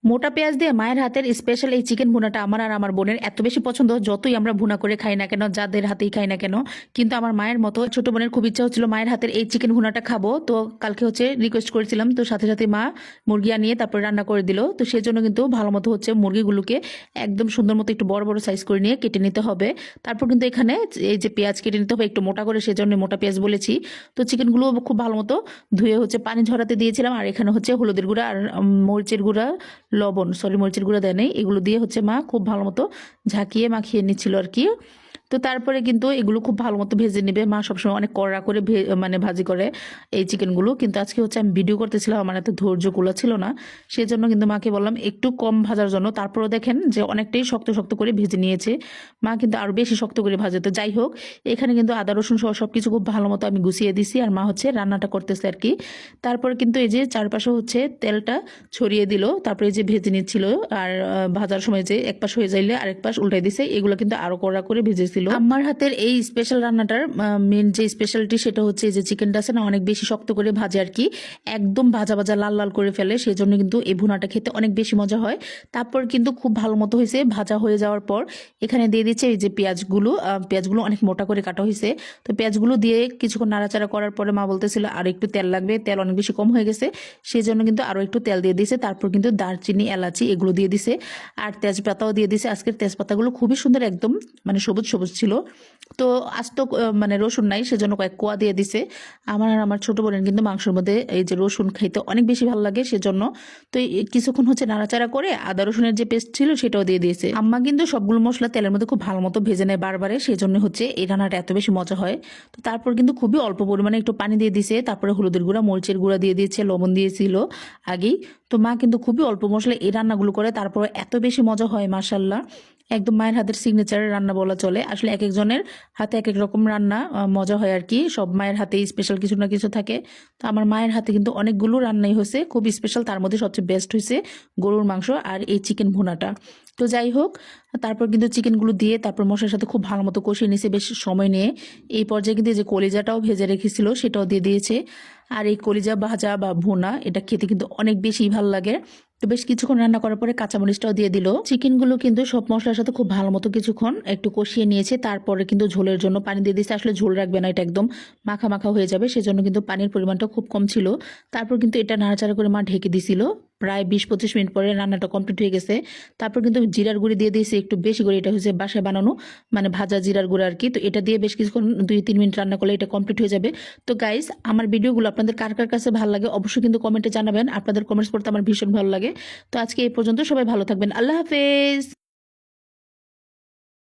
মোটা পেঁয়াজ দিয়ে মায়ের হাতের স্পেশাল এই চিকেন ভুনাটা আমার আর আমার বোনের এত বেশি পছন্দ, যতই আমরা ভুনা করে খাই না কেন, যাদের হাতেই খাই না কেন। কিন্তু আমার মায়ের মতো ছোট বোনের খুব ইচ্ছা হচ্ছিল মায়ের হাতের এই চিকেন ভুনাটা খাবো। তো কালকে রিকোয়েস্ট করেছিলাম, তো সাথে সাথে মা মুরগি আনিয়ে তারপরে রান্না করে দিল। তো সেই জন্য কিন্তু ভালো মতো মুরগিগুলোকে একদম সুন্দর মতো একটু বড় বড় সাইজ করে নিয়ে কেটে নিতে হবে। তারপর কিন্তু এখানে এই যে পেঁয়াজ কেটে নিতে হবে একটু মোটা করে, সেজন্য মোটা পেঁয়াজ বলেছি। তো চিকেনগুলো খুব ভালো মতো ধুয়ে পানি ঝরাতে দিয়েছিলাম। আর এখানে হলুদের গুঁড়া আর মরিচের গুঁড়া, লবণ, মরিচের গুঁড়া দেয় নাই, এগুলো দিয়ে মা খুব ভালো মতো ঝাঁকিয়ে মাখিয়ে নিচ্ছিল আর কি। তো তারপরে কিন্তু এগুলো খুব ভালো মতো ভেজে নেবে। মা সবসময় অনেক কড়া করে মানে ভাজি করে এই চিকেনগুলো, কিন্তু আজকে আমি ভিডিও করতেছিলাম, আমার এত ধৈর্যগুলো ছিল না। সেই জন্য কিন্তু মাকে বললাম একটু কম ভাজার জন্য। তারপরে দেখেন যে অনেকটাই শক্ত শক্ত করে ভেজে নিয়েছে। মা কিন্তু আরও বেশি শক্ত করে ভাজে। তো যাই হোক, এখানে কিন্তু আদা রসুন সহ সব কিছু খুব ভালো মতো আমি গুছিয়ে দিছি, আর মা রান্নাটা করতেছে আর কি। তারপরে কিন্তু এই যে চারপাশে তেলটা ছড়িয়ে দিল, তারপরে এই যে ভেজে নিচ্ছিল। আর ভাজার সময় যে এক পাশ হয়ে যাইলে আরেক পাশ উল্টাই দিছে, এগুলো কিন্তু আরো কড়া করে ভেজেছিল। আমার হাতের এই স্পেশাল রান্নাটার মেন যে স্পেশালিটি সেটা হচ্ছে যে চিকেনটা আছে না, অনেক বেশি শক্ত করে ভাজে আর কি, একদম ভাজা ভাজা লাল লাল করে ফেলে। সেই জন্য কিন্তু এই ভুনাটা খেতে অনেক বেশি মজা হয়। তারপর কিন্তু খুব ভালো মতো হয়েছে ভাজা হয়ে যাওয়ার পর এখানে দিয়ে দিচ্ছে এই যে পেঁয়াজগুলো অনেক মোটা করে কাটা হয়েছে। তো পেঁয়াজগুলো দিয়ে কিছুক্ষণ নাড়াচাড়া করার পরে মা বলতেছিল আর একটু তেল লাগবে, তেল অনেক বেশি কম হয়ে গেছে, সেই জন্য কিন্তু আরো একটু তেল দিয়ে দিয়েছে। তারপর কিন্তু দারচিনি, এলাচি এগুলো দিয়ে দিছে, আর তেজপাতাও দিয়ে দিছে। আজকের তেজপাতাগুলো খুবই সুন্দর, একদম মানে সবুজ সবুজ ছিল। তো আস্ত মানে রসুন নাই, সেজন্য কয়েক কোয়া দিয়ে দিছে। আমার আর আমার ছোট বোনের কিন্তু মাংসের মধ্যে এই যে রসুন খাইতে অনেক বেশি ভালো লাগে, সেজন্য তো কিছুক্ষণ নাড়াচাড়া করে আদা রসুনের যে পেস্ট ছিল সেটাও দিয়ে দিয়েছে। আম্মা কিন্তু সবগুলো মশলা তেলের মধ্যে খুব ভালো মতো ভেজে নেয় বারবারে, সেই জন্য এই রান্নাটা এত বেশি মজা হয়। তো তারপর কিন্তু খুবই অল্প পরিমাণে একটু পানি দিয়ে দিছে, তারপরে হলুদের গুঁড়া, মরিচের গুঁড়া দিয়ে দিয়েছে, লবণ দিয়েছিল আগেই। তো মা কিন্তু খুবই অল্প মশলা এই রান্নাগুলো করে, তারপর এত বেশি মজা হয় মাশাল্লাহ। একদম মায়ের হাতের সিগনেচারের রান্না বলা চলে। আসলে এক একজনের হাতে এক এক রকম রান্না মজা হয় আর কি, সব মায়ের হাতে স্পেশাল কিছু না কিছু থাকে। তো আমার মায়ের হাতে কিন্তু অনেকগুলো রান্নাই হয়েছে খুব স্পেশাল, তার মধ্যে সবচেয়ে বেস্ট হয়েছে গরুর মাংস আর এই চিকেন ভুনাটা। তো যাই হোক, তারপর কিন্তু চিকেনগুলো দিয়ে তারপর মশলার সাথে খুব ভালো মতো কষিয়ে নিয়েছে বেশ সময় নিয়ে। এই পর্যায়ে কিন্তু যে কলিজাটাও ভেজে রেখেছিল সেটাও দিয়ে দিয়েছে। আর এই কলিজা ভাজা বা ভুনা এটা খেতে কিন্তু অনেক বেশি ভালো লাগে। তো বেশ কিছুক্ষণ রান্না করার পরে কাঁচামরিচটাও দিয়ে দিল। চিকেনগুলো কিন্তু সব মশলার সাথে খুব ভালো মতো কিছুক্ষণ একটু কষিয়ে নিয়েছে। তারপরে কিন্তু ঝোলের জন্য পানি দিয়ে দিয়েছে। আসলে ঝোল রাখবে না, এটা একদম মাখা মাখা হয়ে যাবে, সেজন্য কিন্তু পানির পরিমাণটা খুব কম ছিল। তারপর কিন্তু এটা নাড়াচাড়া করে মা ঢেকে দিছিল। প্রায় 20-25 মিনিট পরে রান্নাটা কমপ্লিট হয়ে গেছে। তারপর কিন্তু জিরার গুঁড়ি দিয়ে দিয়েছে একটু বেশি করে, এটা হচ্ছে বাসায় বানানো মানে ভাজা জিরার গুঁড়া আর কি। তো এটা দিয়ে বেশ কিছুক্ষণ 2-3 মিনিট রান্না করলে এটা কমপ্লিট হয়ে যাবে। তো গাইস, আমার ভিডিওগুলো আপনাদের কার কার কাছে ভালো লাগে অবশ্যই কিন্তু কমেন্টে জানাবেন। আপনাদের কমেন্টস পড়তে আমার ভীষণ ভালো লাগে। তো আজকে এই পর্যন্ত, সবাই ভালো থাকবেন, আল্লাহ হাফেজ।